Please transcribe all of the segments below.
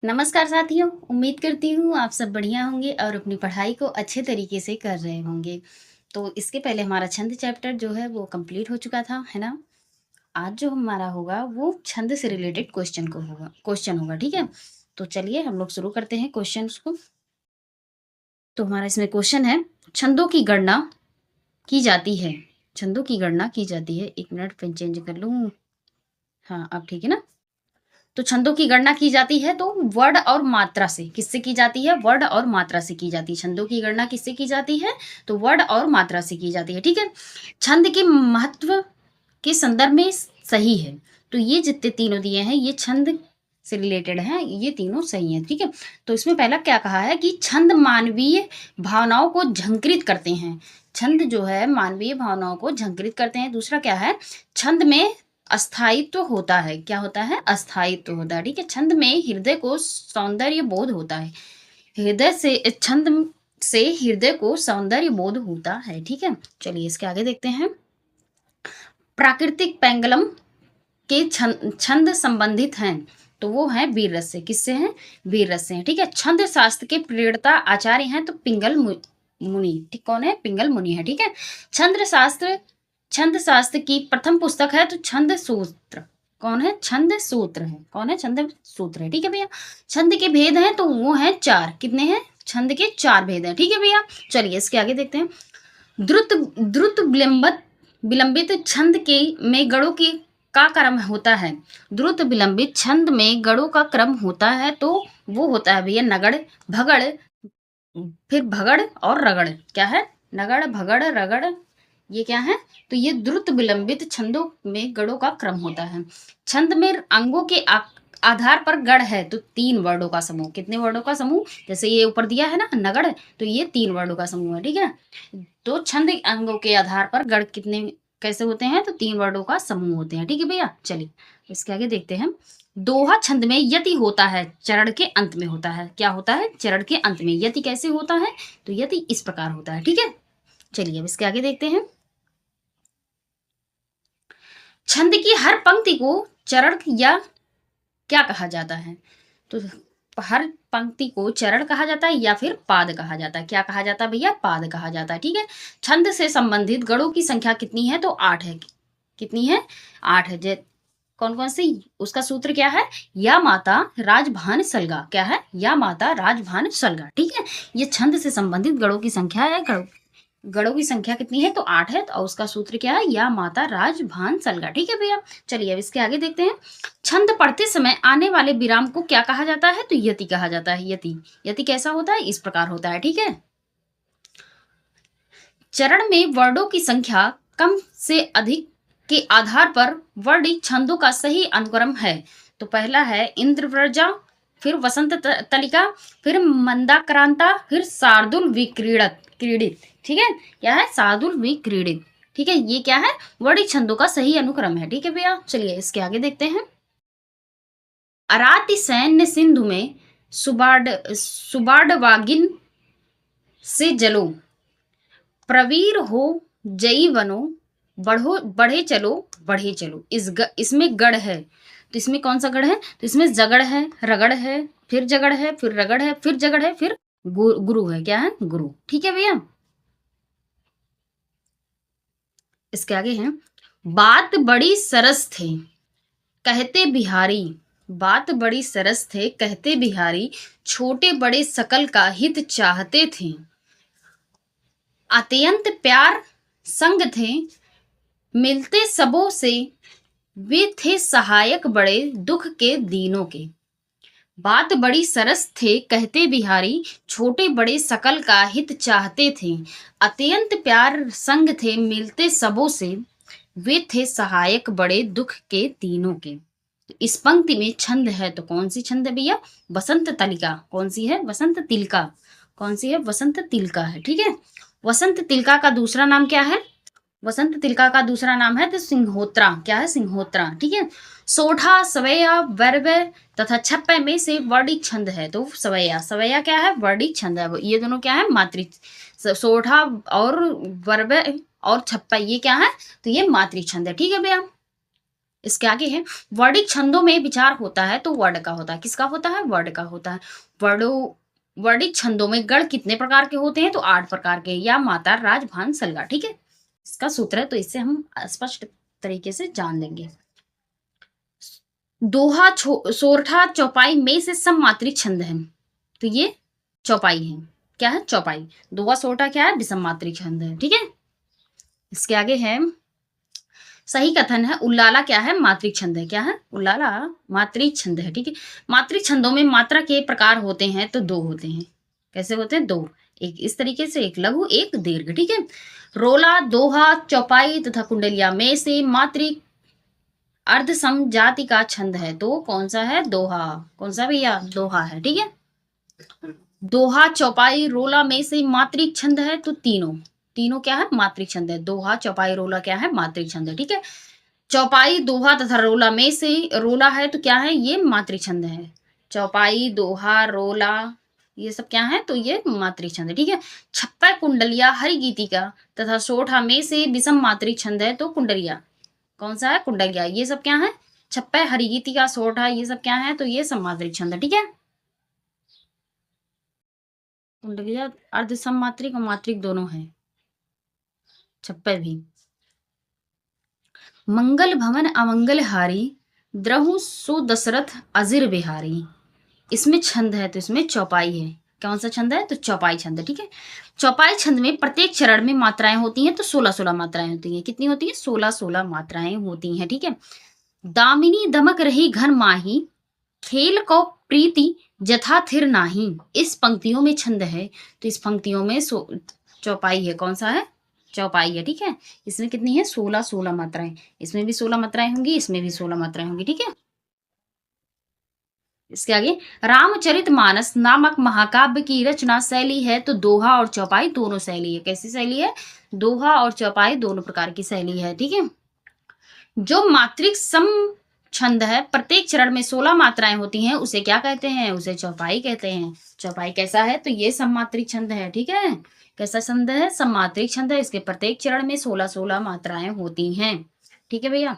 नमस्कार साथियों, उम्मीद करती हूँ आप सब बढ़िया होंगे और अपनी पढ़ाई को अच्छे तरीके से कर रहे होंगे। तो इसके पहले हमारा छंद चैप्टर जो है वो कंप्लीट हो चुका था, है ना? आज जो हमारा होगा वो छंद से रिलेटेड क्वेश्चन होगा, ठीक है? तो चलिए हम लोग शुरू करते हैं क्वेश्चंस को। तो हमारा इसमें क्वेश्चन है, छंदों की गणना की जाती है। छंदों की गणना की जाती है। 1 मिनट पेन चेंज कर लूँ। हाँ, अब ठीक है ना? तो छंदों की गणना की जाती है तो वर्ण और मात्रा से। किससे की जाती है? वर्ण और मात्रा से की जाती है। छंदों की गणना किससे की जाती है? तो वर्ण और मात्रा से की जाती है, ठीक है? छंद के महत्व के संदर्भ में सही है। तो ये जितने तीनों दिए हैं ये छंद से रिलेटेड हैं, ये तीनों सही हैं, ठीक है? तो इसमें पहला क्या कहा है कि छंद मानवीय भावनाओं को झंकृत करते हैं। छंद जो है मानवीय भावनाओं को झंकृत करते हैं। दूसरा क्या है? छंद में अस्थायित्व होता है। क्या होता है? अस्थायित्व होता है, ठीक है? छंद में हृदय को सौंदर्य बोध होता है। छंद से हृदय को सौंदर्य बोध होता है, ठीक है? चलिए इसके आगे देखते हैं। प्राकृतिक पेंगलम के छंद संबंधित हैं तो वो है वीर रस से। किससे हैं? वीर रस से हैं, ठीक है? छंद शास्त्र के प्रेरणा आचार्य हैं तो पिंगल मुनि, ठीक? कौन है? पिंगल मुनि है, ठीक है? छंद शास्त्र की प्रथम पुस्तक है तो छंद सूत्र। कौन है? छंद सूत्र है। कौन है? छंद सूत्र है, ठीक है भैया? छंद के भेद हैं तो वो हैं 4। कितने हैं? छंद के 4 भेद हैं, ठीक है भैया? चलिए इसके आगे देखते हैं। द्रुत द्रुत विलंबित छंद के में गणों की का क्रम होता है। द्रुत विलंबित छंद में गणों का क्रम होता है तो वो होता है भैया नगड़, भगड़, फिर भगड़ और रगड़। क्या है? नगड़, भगड़, रगड़, ये क्या है? तो ये द्रुत विलंबित छंदों में गणों का क्रम होता है। छंद में अंगों के आधार पर गढ़ है तो 3 वर्णों का समूह। कितने वर्णों का समूह? जैसे ये ऊपर दिया है ना नगड़, तो ये 3 वर्णों का समूह है, ठीक है? तो छंद अंगों के आधार पर गढ़ कितने कैसे होते हैं? तो 3 वर्णों का समूह होते हैं, ठीक है भैया? चलिए इसके आगे देखते हैं। दोहा छंद में यति होता है, चरण के अंत में होता है। क्या होता है? चरण के अंत में। यति कैसे होता है? तो यति इस प्रकार होता है, ठीक है? चलिए अब इसके आगे देखते हैं। छंद की हर पंक्ति को चरण या क्या कहा जाता है? तो हर पंक्ति को चरण कहा जाता है या फिर पाद कहा जाता है। क्या कहा जाता है भैया? पाद कहा जाता है, ठीक है? छंद से संबंधित गणों की संख्या कितनी है? तो 8 है। कितनी है? 8 है। कौन कौन सी? उसका सूत्र क्या है? या माता राजभान सलगा। क्या है? या माता राजभान सलगा, ठीक है? ये छंद से संबंधित गणों की संख्या है। गणों की संख्या कितनी है? तो 8 है। और उसका सूत्र क्या है? या माता राजभान सलगा, ठीक है भैया? चलिए अब इसके आगे देखते हैं। छंद पढ़ते समय आने वाले विराम को क्या कहा जाता है? तो यति कहा जाता है। यति। यति कैसा होता है? इस प्रकार होता है, ठीक है? चरण में वर्णों की संख्या कम से अधिक के आधार पर वर्णित छंदों का सही अनुक्रम है। तो पहला है इंद्रव्रजा, फिर वसंत तलिका, फिर मंदाक्रांता, फिर शार्दुल क्रीडित, ठीक है? क्या है? शार्दुल विक्रीडित, ठीक है? ये क्या है? वर्णित छंदों का सही अनुक्रम है, ठीक है भैया? चलिए इसके आगे देखते हैं। अराति सैन्य सिंधु में सुबाडवागिन से जलो, प्रवीर हो जई वनो, बढ़े चलो बढ़े चलो। इसमें गढ़ है तो इसमें कौन सा गढ़ है? तो इसमें जगड़ है, रगड़ है, फिर जगड़ है, फिर रगड़ है, फिर जगड़ है, फिर गुरु है। क्या है? गुरु, ठीक है भैया? इसके आगे है। बात बड़ी सरस थे कहते बिहारी, बात बड़ी सरस थे कहते बिहारी, छोटे बड़े सकल का हित चाहते थे, अत्यंत प्यार संग थे मिलते सबों से, वे थे सहायक बड़े दुख के दीनों के। बात बड़ी सरस थे कहते बिहारी, छोटे बड़े सकल का हित चाहते थे, अत्यंत प्यार संग थे मिलते सबों से, वे थे सहायक बड़े दुख के दीनों के। इस पंक्ति में छंद है तो कौन सी छंद है भैया? वसंत तलिका। कौन सी है? वसंत तिलका। कौन सी है? वसंत तिलका है, ठीक है? वसंत तिलका का दूसरा नाम क्या है? वसंत तिलका का दूसरा नाम है तो सिंहोत्रा। क्या है? सिंहोत्रा, ठीक है? सोठा, सवैया, वर्व तथा छप्पे में से वर्णिक छंद है तो सवैया। सवैया क्या है? वर्णिक छंद है। ये दोनों क्या है? मातृ। सोठा और वर्व और छप्पा ये क्या है? तो ये मातृ छंद है, ठीक है भैया? इसके आगे है वर्णिक छंदों में विचार होता है तो वर्ण का होता है, किसका होता है, वर्ण का होता है। वर्णों वर्णिक छंदों में गण कितने प्रकार के होते हैं, तो 8 प्रकार के, या माता राज भान सलगा, ठीक है, इसका सूत्र है, तो इससे हम स्पष्ट तरीके से जान लेंगे। दोहा सोरठा चौपाई में से सममात्री छंद है, तो ये चौपाई है, क्या है, चौपाई। दोहा सोरठा क्या है, विषम मात्री छंद है, ठीक है। इसके आगे है सही कथन है, उल्लाला क्या है, मात्रिक छंद है, क्या है, उल्लाला मात्रिक छंद है, ठीक है। मात्रिक छंदों में मात्रा के प्रकार होते हैं तो 2 होते हैं, कैसे होते हैं, 2, एक इस तरीके से, एक लघु एक दीर्घ, ठीक है। रोला, दोहा, चौपाई तथा कुंडलिया में से मात्रिक अर्ध सम जाति का छंद है तो कौन सा है, दोहा, कौन सा भैया, दोहा है, ठीक है। दोहा, चौपाई, रोला में से मात्रिक छंद है तो तीनों तीनों क्या है, मात्रिक छंद है। दोहा, चौपाई, रोला क्या है, मात्रिक छंद है, ठीक है। चौपाई, दोहा तथा रोला में से रोला है तो क्या है, ये मात्रिक छंद है। चौपाई, दोहा, रोला ये सब क्या है, तो ये मात्रिक छंद है, ठीक है। छप्पा, कुंडलिया, हरिगीतिका तथा सोठा में से विषम मात्रिक छंद है तो कुंडलिया, कौन सा है, कुंडलिया, ये सब क्या है, छप्पा, हरिगीतिका, सोठा ये सब क्या है, तो ये सब मात्रिक छंद है, ठीक है। कुंडलिया अर्ध सम मात्रिक और मात्रिक दोनों है, छप्पे भी। मंगल भवन अमंगल हारी, द्रहु सो दशरथ अजिर बिहारी, इसमें छंद है तो इसमें चौपाई है, कौन सा छंद है, तो चौपाई छंद है, ठीक है। चौपाई छंद में प्रत्येक चरण में मात्राएं होती हैं तो 16-16 मात्राएं होती हैं, कितनी होती है, 16-16 मात्राएं होती हैं, ठीक है। दामिनी दमक रही घन माही, खेल को प्रीति जथा थिर नाही, इस पंक्तियों में छंद है तो इस पंक्तियों में चौपाई है, कौन सा है, चौपाई है, ठीक है। इसमें कितनी है, 16-16 मात्राएं, इसमें भी 16 मात्राएं होंगी, इसमें भी 16 मात्राएं होंगी, ठीक है। इसके आगे रामचरितमानस नामक महाकाव्य की रचना शैली है तो दोहा और चौपाई दोनों शैली है, कैसी शैली है, दोहा और चौपाई दोनों प्रकार की शैली है, ठीक है। जो मात्रिक सम छंद है, प्रत्येक चरण में 16 मात्राएं होती हैं, उसे क्या कहते हैं, उसे चौपाई कहते हैं। चौपाई कैसा है, तो ये सममात्रिक छंद है, ठीक है। कैसा छंद है, सममात्रिक छंद है, इसके प्रत्येक चरण में 16-16 मात्राएं होती हैं, ठीक है भैया।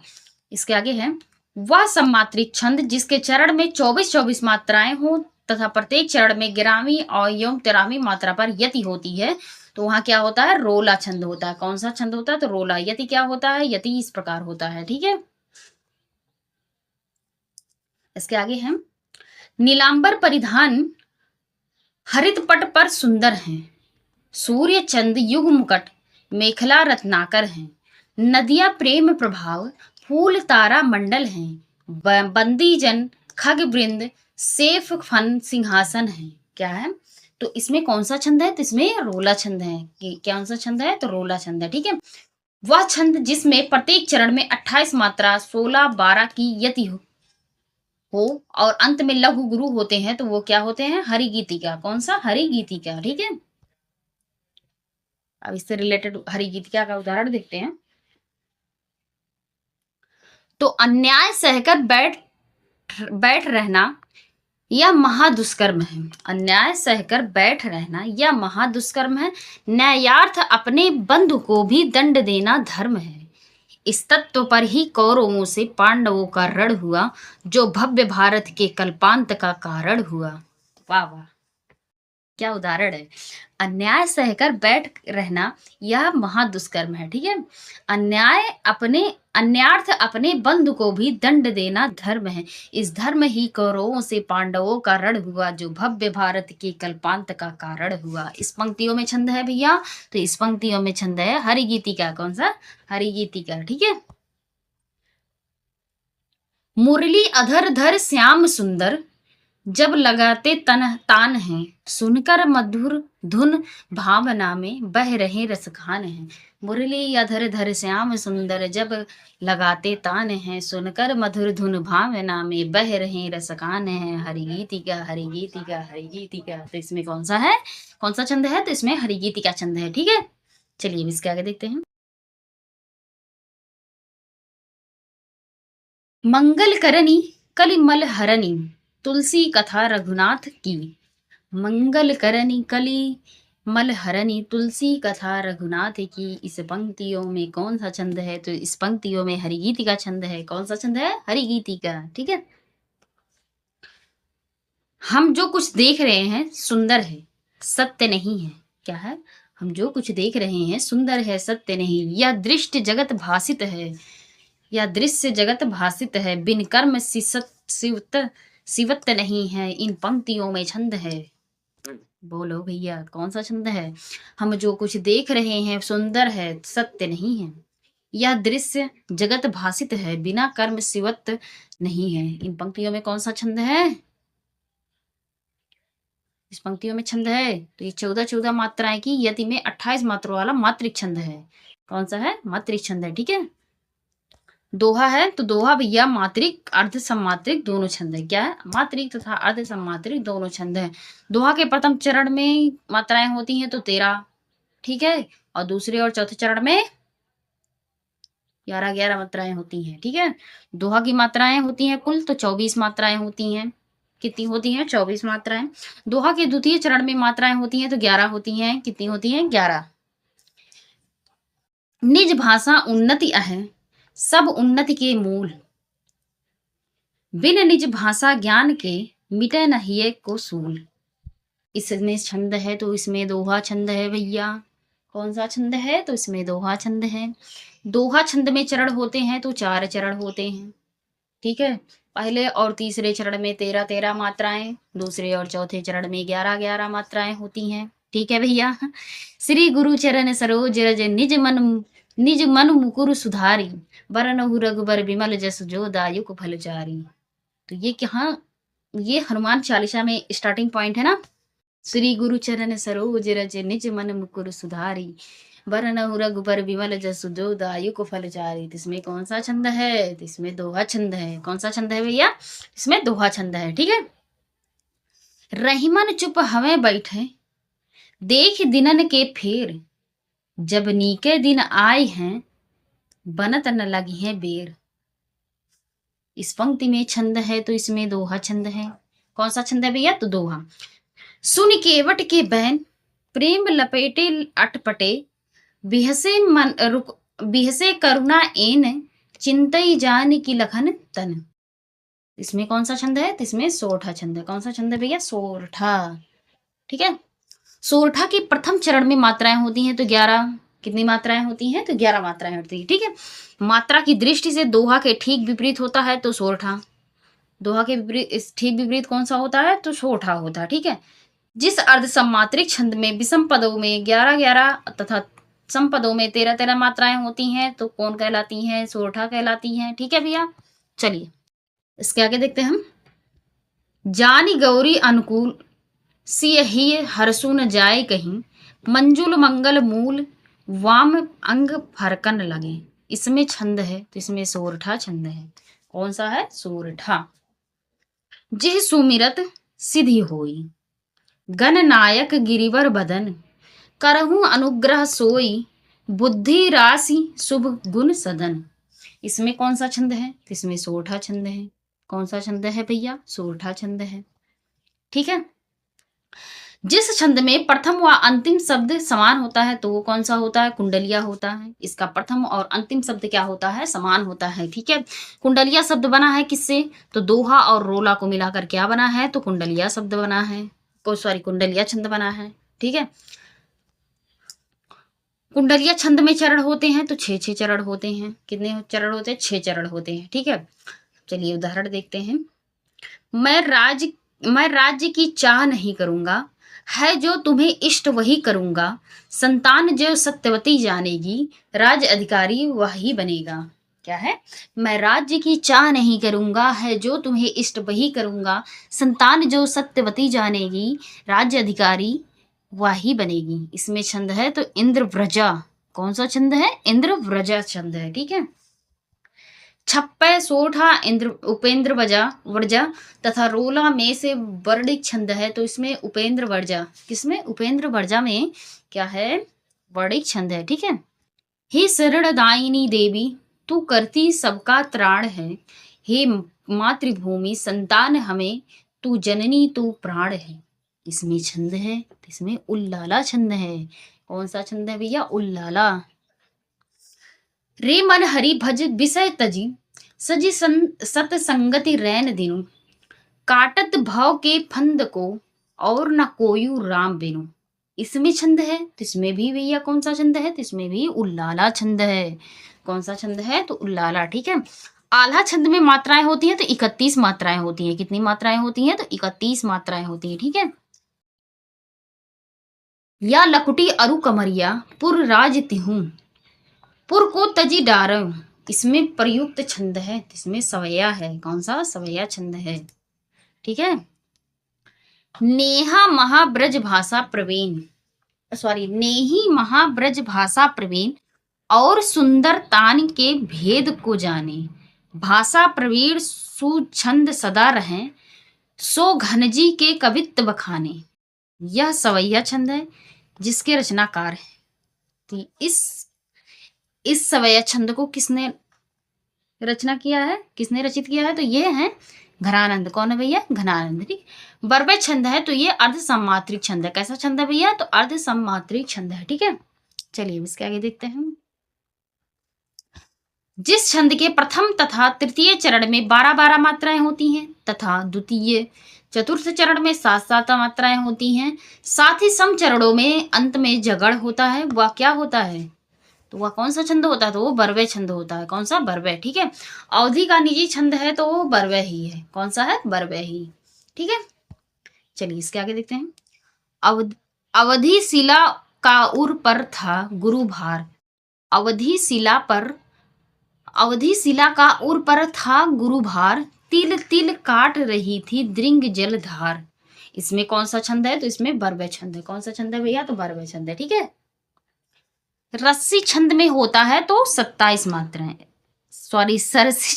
इसके आगे है वह सममात्रिक छंद जिसके चरण में 24-24 मात्राएं हो तथा प्रत्येक चरण में 11वीं और एवं 13वीं मात्रा पर यति होती है तो वहां क्या होता है, रोला छंद होता है, कौन सा छंद होता है, तो रोला। यति क्या होता है, यति इस प्रकार होता है, ठीक है। इसके आगे है नीलांबर परिधान हरित पट पर सुंदर हैं, सूर्य चंद युग मुकट मेखला रत्नाकर हैं, नदिया प्रेम प्रभाव फूल तारा मंडल हैं, बंदी जन खग वृंद सेफ फन सिंहासन है, क्या है, तो इसमें कौन सा छंद है, तो इसमें रोला छंद है, कि कौन सा छंद है, तो रोला छंद है, ठीक है। वह छंद जिसमें प्रत्येक चरण में 28 मात्रा 16-12 की यति हो और अंत में लघु गुरु होते हैं तो वो क्या होते हैं, हरिगीतिका, कौन सा, हरिगीतिका, ठीक है। अब इससे रिलेटेड हरिगीतिका का उदाहरण देखते हैं। तो अन्याय सहकर बैठ बैठ रहना यह महादुष्कर्म है, अन्याय सहकर बैठ रहना यह महादुष्कर्म है, न्यायार्थ अपने बंधु को भी दंड देना धर्म है, इस तत्व पर ही कौरवों से पांडवों का रण हुआ जो भव्य भारत के कल्पांत का कारण हुआ। वाह वाह, क्या उदाहरण है। अन्याय सहकर बैठ रहना यह महादुष्कर्म है, ठीक है। अन्यार्थ अपने बंधु को भी दंड देना धर्म है, इस धर्म ही कौरवों से पांडवों का रण हुआ जो भव्य भारत के कल्पांत का कारण हुआ। इस पंक्तियों में छंद है भैया, तो इस पंक्तियों में छंद है हरिगीतिका, कौन सा, हरिगीतिका, ठीक है। मुरली अधर धर श्याम सुंदर जब लगाते तान हैं, सुनकर मधुर धुन भावना में बह रहे रसखान हैं, मुरली अधर धर श्याम सुंदर जब लगाते तान हैं, सुनकर मधुर धुन भावना में बह रहे रसखान हैं, हरिगीतिका हरिगीतिका हरिगीतिका, तो इसमें कौन सा है, कौन सा छंद है, तो इसमें हरिगीतिका छंद है, ठीक है। चलिए इसके आगे देखते हैं। मंगल करनी कलिमल हरनी तुलसी कथा रघुनाथ की, मंगल करनी कली मलहरणी तुलसी कथा रघुनाथ की। इस पंक्तियों में कौन सा छंद है? तो इस पंक्तियों में हरिगीति का छंद है। कौन सा छंद है? हरिगीति का। ठीक है। हम जो कुछ देख रहे हैं सुंदर है, सत्य नहीं है। क्या है? हम जो कुछ देख रहे हैं सुंदर है, सत्य नहीं। यह दृष्ट जगत भासित है, या दृश्य जगत भासित है, बिन कर्म सिवत नहीं है। इन पंक्तियों में छंद है। बोलो भैया कौन सा छंद है? हम जो कुछ देख रहे हैं सुंदर है, सत्य नहीं है। यह दृश्य जगत भासित है, बिना कर्म सिवत नहीं है। इन पंक्तियों में कौन सा छंद है? इस पंक्तियों में छंद है तो ये 14 मात्राएं की यति में 28 मात्रों वाला मात्रिक छंद है। कौन सा है? मात्रिक छंद है। ठीक है। दोहा है तो दोहा भैया मात्रिक अर्ध सम्मात्रिक दोनों छंद है। क्या है? मात्रिक तथा अर्ध सम्मात्रिक दोनों छंद है। दोहा के प्रथम चरण में मात्राएं होती हैं तो 13। ठीक है। और दूसरे और चौथे चरण में 11 मात्राएं होती हैं। ठीक है। दोहा की मात्राएं होती हैं कुल तो 24 मात्राएं होती हैं। कितनी होती हैं? 24 मात्राएं। दोहा के द्वितीय चरण में मात्राएं होती हैं तो 11 होती हैं। कितनी होती हैं? 11। निज भाषा उन्नति है, सब उन्नति के मूल। बिन निज भाषा ज्ञान के, मिटे न हिय को सूल। इसमें छंद है तो इसमें दोहा छंद है भैया। कौन सा छंद है? तो इसमें दोहा छंद है। दोहा छंद में चरण होते हैं तो 4 चरण होते हैं। ठीक है। पहले और तीसरे चरण में 13 मात्राएं, दूसरे और चौथे चरण में 11 मात्राएं होती हैं। ठीक है भैया। श्री गुरु चरण सरोज रज, निज मन मुकुर सुधारी। बरनहु रघुबर विमल जस, जो दायुक फलचारी। तो ये क्या? ये हनुमान चालीसा में स्टार्टिंग पॉइंट है ना। श्री गुरु चरण सरोज रज, निज मन मुकुर सुधारी। बरनहु रघुबर विमल जसु, जो दायुक फलचारी। इसमें कौन सा छंद है? तो इसमें दोहा छंद है। कौन सा छंद है भैया? इसमें दोहा छंद है। ठीक है। रहीमन चुप हमें बैठे, देख दिनन के फेर। जब नीके दिन आए हैं, बनत न लगी है बेर। इस पंक्ति में छंद है तो इसमें दोहा छंद है। कौन सा छंद है भैया? तो दोहा। सुन केवट के बैन, प्रेम लपेटे अटपटे। बिहसे करुणा एन, चिंतई जान की लखन तन। इसमें कौन सा छंद है? तो इसमें सोरठा छंद है। कौन सा छंद है भैया? सोरठा। ठीक है। सोरठा के प्रथम चरण में मात्राएं होती हैं तो 11। कितनी मात्राएं होती हैं? तो 11 मात्राएं होती हैं। ठीक है। मात्रा की दृष्टि से दोहा के ठीक विपरीत होता है तो सोरठा। दोहा के विपरीत, ठीक विपरीत कौन सा होता है? तो सोरठा होता है। ठीक है। जिस अर्ध सम्मात्रिक छंद में विषम पदों में 11 तथा सम पदों में 13 मात्राएं होती हैं तो कौन कहलाती हैं? सोरठा कहलाती हैं। ठीक है भैया। चलिए इसके आगे देखते हैं हम। जानी गौरी अनुकूल, सियहि हरसु न जाए कहीं। मंजुल मंगल मूल, वाम अंग फरकन लगे। इसमें छंद है तो इसमें सोरठा छंद है। कौन सा है? सोरठा। जिह सुमिरत सिद्धि होई, गणनायक गिरिवर बदन। करहूं अनुग्रह सोई, बुद्धि राशि शुभ गुण सदन। इसमें कौन सा छंद है? तो इसमें सोरठा छंद है। कौन सा छंद है भैया? सोरठा छंद है। ठीक है। जिस छंद में प्रथम व अंतिम शब्द समान होता है तो वो कौन सा होता है? कुंडलिया होता है। इसका प्रथम और अंतिम शब्द क्या होता है? समान होता है। ठीक है। कुंडलिया शब्द बना है किससे? तो दोहा और रोला को मिलाकर क्या बना है? तो कुंडलिया शब्द बना है। कुंडलिया छंद बना है। ठीक है। कुंडलिया छंद में चरण होते हैं तो 6 चरण होते हैं। कितने चरण होते हैं? 6 चरण होते हैं। ठीक है। चलिए उदाहरण देखते हैं। मैं राज्य की चाह नहीं करूंगा, है जो तुम्हें इष्ट वही करूंगा। संतान जो सत्यवती जानेगी, राज अधिकारी वही बनेगा। क्या है? मैं राज्य की चाह नहीं करूंगा, है जो तुम्हें इष्ट वही करूंगा। संतान जो सत्यवती जानेगी, राज्य अधिकारी वही बनेगी। इसमें छंद है तो इंद्र व्रजा। कौन सा छंद है? इंद्र व्रजा छंद है। ठीक है। छप्पे सोठा इंद्र उपेंद्र वर्जा तथा रोला में से वर्णिक छंद है तो इसमें उपेंद्र वर्जा। किसमें? उपेंद्र वर्जा में क्या है? वर्णिक छंद है। ठीक है। हे शरणदायिनी देवी, तू करती सबका त्राण है। हे मातृभूमि संतान हमें, तू जननी तू प्राण है। इसमें छंद है, तो इसमें उल्लाला छंद है। कौन सा छंद है भैया? उल्लाला। रे मन हरि भज विषय तजी, सजी सत संगति रैन दिनु, काटत भाव के फंद को, और न कोयू राम बिनु। इसमें छंद है, तो इसमें भी भैया कौन सा छंद है? तो इसमें भी उल्लाला छंद है। कौन सा छंद है? तो उल्लाला। ठीक है। आल्हा छंद में मात्राएं होती हैं तो 31 मात्राएं होती हैं। कितनी मात्राएं होती हैं? तो 31 मात्राएं होती हैं। ठीक है। या लकुटी अरु कमरिया पुर राज तिहूं, पुर को तजी डारऊं। इसमें प्रयुक्त छंद है, इसमें सवैया है। कौन सा? सवैया छंद है। ठीक है। नेहा महाब्रज भाषा प्रवीण, सॉरी, नेही महाब्रज भाषा प्रवीण, और सुंदर तान के भेद को जाने, भाषा प्रवीण सुछंद सदा रहें, सो घनजी के कवित्व बखाने। यह सवैया छंद है जिसके रचनाकार है। तो इस सवैया छंद को किसने रचना किया है? किसने रचित किया है? तो ये है घनानंद। कौन है भैया? घनानंद। ठीक। बर्वे छंद है तो ये अर्ध सम्मात्रिक छंद है। कैसा छंद है भैया? तो अर्ध सम्मात्रिक छंद है। ठीक है। चलिए इसके आगे देखते हैं। जिस छंद के प्रथम तथा तृतीय चरण में 12-12 मात्राएं होती हैं तथा द्वितीय चतुर्थ चरण में 7-7 मात्राएं होती हैं, साथ ही सम चरणों में अंत में जगड़ होता है, वह क्या होता है? तो वह कौन सा छंद होता है? तो वो बर्वे छंद होता है। कौन सा? बर्वे। ठीक है। अवधि का निजी छंद है तो वो बर्वे ही है। कौन सा है? बर्वे ही। ठीक है। चलिए इसके आगे देखते हैं। अवधि शिला का उर पर था गुरु भार, अवधि शिला का उर पर था गुरु भार, तिल तिल काट रही थी दृंग जल धार। इसमें कौन सा छंद है? तो इसमें बर्वे छंद है। कौन सा छंद है भैया? तो बर्वे छंद है। ठीक है। रस्सी छंद में होता है तो 27 मात्राएं, सॉरी, सरसी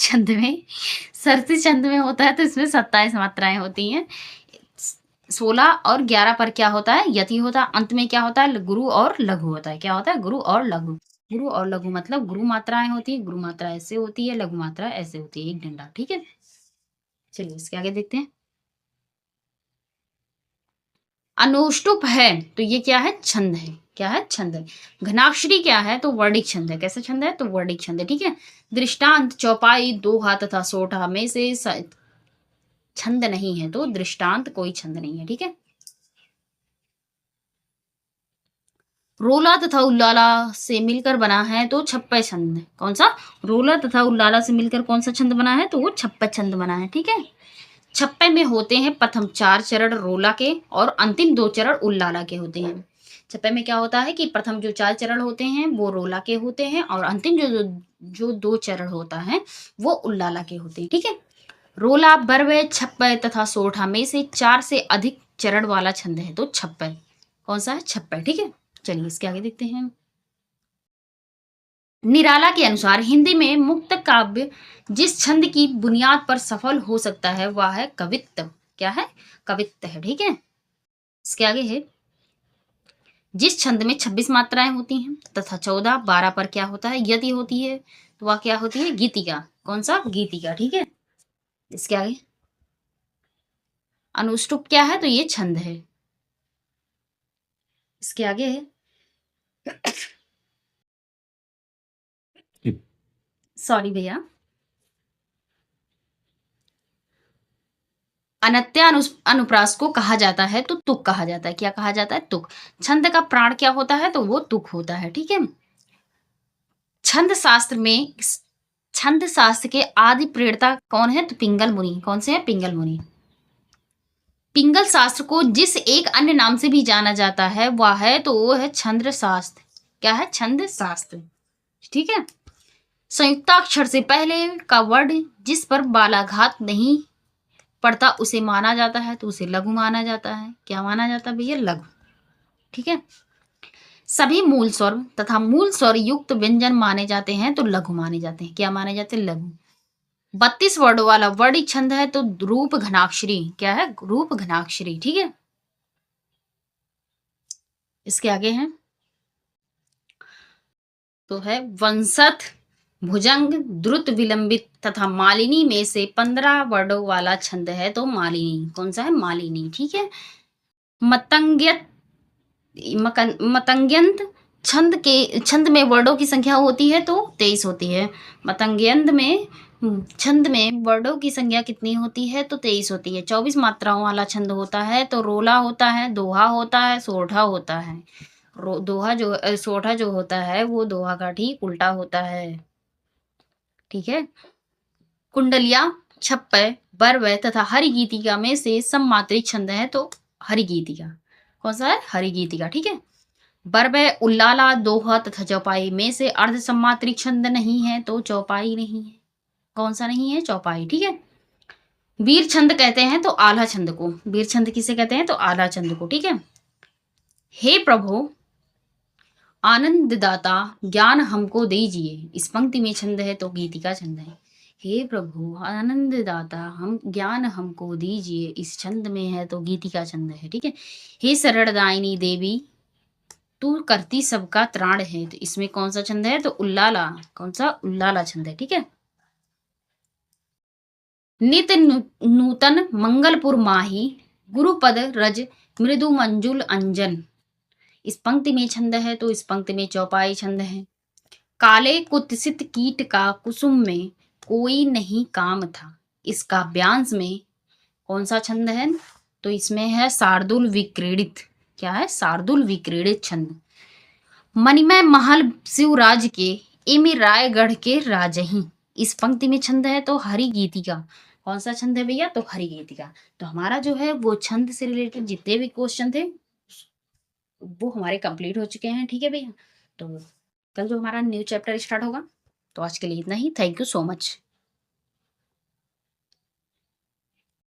छंद में होता है तो इसमें 27 मात्राएं होती हैं। 16 और 11 पर क्या होता है? यति होता है। अंत में क्या होता है? गुरु और लघु होता है। क्या होता है? गुरु और लघु। गुरु और लघु मतलब गुरु मात्राएं होती है, गुरु मात्रा ऐसे होती है, लघु मात्रा ऐसे होती है, एक डंडा। ठीक है। चलिए इसके आगे देखते हैं। अनुष्टुप है तो ये क्या है? छंद है। क्या है? छंद है। घनाक्षरी क्या है? तो वर्णिक छंद है। कैसा छंद है? तो वर्णिक छंद है। ठीक है। दृष्टांत चौपाई, दोहा तथा सोठा में से छंद नहीं है तो दृष्टांत कोई छंद नहीं है। ठीक है। रोला तथा उल्लाला से मिलकर बना है तो छप्पे छंद। कौन सा? रोला तथा उल्लाला से मिलकर कौन सा छंद बना है? तो वो छप्पे छंद बना है। ठीक है। छप्पे में होते हैं प्रथम 4 चरण रोला के और अंतिम 2 चरण उल्लाला के होते हैं। छप्पे में क्या होता है कि प्रथम जो 4 चरण होते हैं वो रोला के होते हैं और अंतिम जो 2 चरण होता है वो उल्लाला के होते हैं। ठीक है। रोला, बर्वे, छप्पे तथा सोठा में से 4 से अधिक चरण वाला छंद है तो छप्पे। कौन सा है? छप्पे। ठीक है। चलिए इसके आगे देखते हैं। निराला के अनुसार हिंदी में मुक्त काव्य जिस छंद की बुनियाद पर सफल हो सकता है वह है कवित्व। क्या है? कवित्व है। ठीक है। इसके आगे है जिस छंद में 26 मात्राएं होती हैं तथा 14, 12 पर क्या होता है? यदि होती है तो वह क्या होती है? गीतिका। कौन सा? गीतिका। ठीक है। इसके आगे अनुष्टुप क्या है? तो ये छंद है। इसके आगे है सॉरी भैया, अनत्या अनुप्रास को कहा जाता है तो तुक कहा जाता है। क्या कहा जाता है? तुक। छंद का प्राण क्या होता है? तो वो तुक होता है। ठीक है। छंद शास्त्र के आदि प्रेरणा कौन है? तो पिंगल मुनि। कौन से है? पिंगल मुनि। पिंगल शास्त्र को जिस एक अन्य नाम से भी जाना जाता है वह है तो वो है छंद शास्त्र। क्या है? छंद शास्त्र। ठीक है। संयुक्ताक्षर से पहले का वर्ड जिस पर बालाघात नहीं पड़ता उसे माना जाता है तो उसे लघु माना जाता है। क्या माना जाता है भैया? लघु। ठीक है। सभी मूल स्वर तथा मूल स्वर युक्त व्यंजन माने जाते हैं तो लघु माने जाते हैं। क्या माने जाते हैं? लघु। 32 वर्ड वाला वर्णिक छंद है तो रूप घनाक्षरी। क्या है? रूप घनाक्षरी। ठीक है। इसके आगे है तो है वंशथ, भुजंग, द्रुत, विलंबित तथा मालिनी में से 15 वर्डों वाला छंद है तो मालिनी। कौन सा है? मालिनी। ठीक है। मतंग्यत मतंग्यंत छंद में वर्डों की संख्या होती है तो 23 होती है। मतंग्यंत में छंद में वर्डों की संख्या कितनी होती है तो 23 होती है। 24 मात्राओं वाला छंद होता है तो रोला होता है, दोहा होता है, सोरठा होता है। दोहा जो सोरठा जो होता है वो दोहा का ठीक उल्टा होता है। ठीक है। कुंडलिया, छप्पय, बरवय तथा हरिगीतिका में से सममात्रिक छंद है तो हरिगीतिका। कौन सा है? हरिगीतिका। ठीक है। बरवय, उल्लाला, दोहा तथा चौपाई में से अर्ध सम्मात्रिक छंद नहीं है तो चौपाई नहीं है। कौन सा नहीं है? चौपाई। ठीक है। वीर छंद कहते हैं तो आला छंद को। वीर छंद किसे कहते हैं तो आला छंद को। ठीक है। हे प्रभु आनंददाता ज्ञान हमको दीजिए, इस पंक्ति में छंद है तो गीतिका छंद है। हे प्रभु आनंददाता हम ज्ञान हमको दीजिए, इस छंद में है तो गीतिका छंद है। ठीक है। हे शरणदायिनी देवी तू करती सबका त्राण है, तो इसमें कौन सा छंद है तो उल्लाला। कौन सा? उल्लाला छंद है। ठीक है। नित नूतन मंगलपुर माही, गुरुपद रज मृदु मंजुल अंजन, इस पंक्ति में छंद है तो इस पंक्ति में चौपाई छंद है। काले कुत्सित कीट का कुसुम में कोई नहीं काम था, इस काव्यांश में कौन सा छंद है तो इसमें है शार्दुल विक्रीडित। क्या है? शार्दुल विक्रीडित छंद। मणिमय महल शिवराज के, इमि रायगढ़ के राजही, इस पंक्ति में छंद है तो हरि गीतिका। कौन सा छंद है भैया तो हरि गीतिका। तो हमारा जो है वो छंद से रिलेटेड जितने भी क्वेश्चन थे वो हमारे कंप्लीट हो चुके हैं। ठीक है भैया। तो कल जो हमारा न्यू चैप्टर स्टार्ट होगा। तो आज के लिए इतना ही। Thank you so much.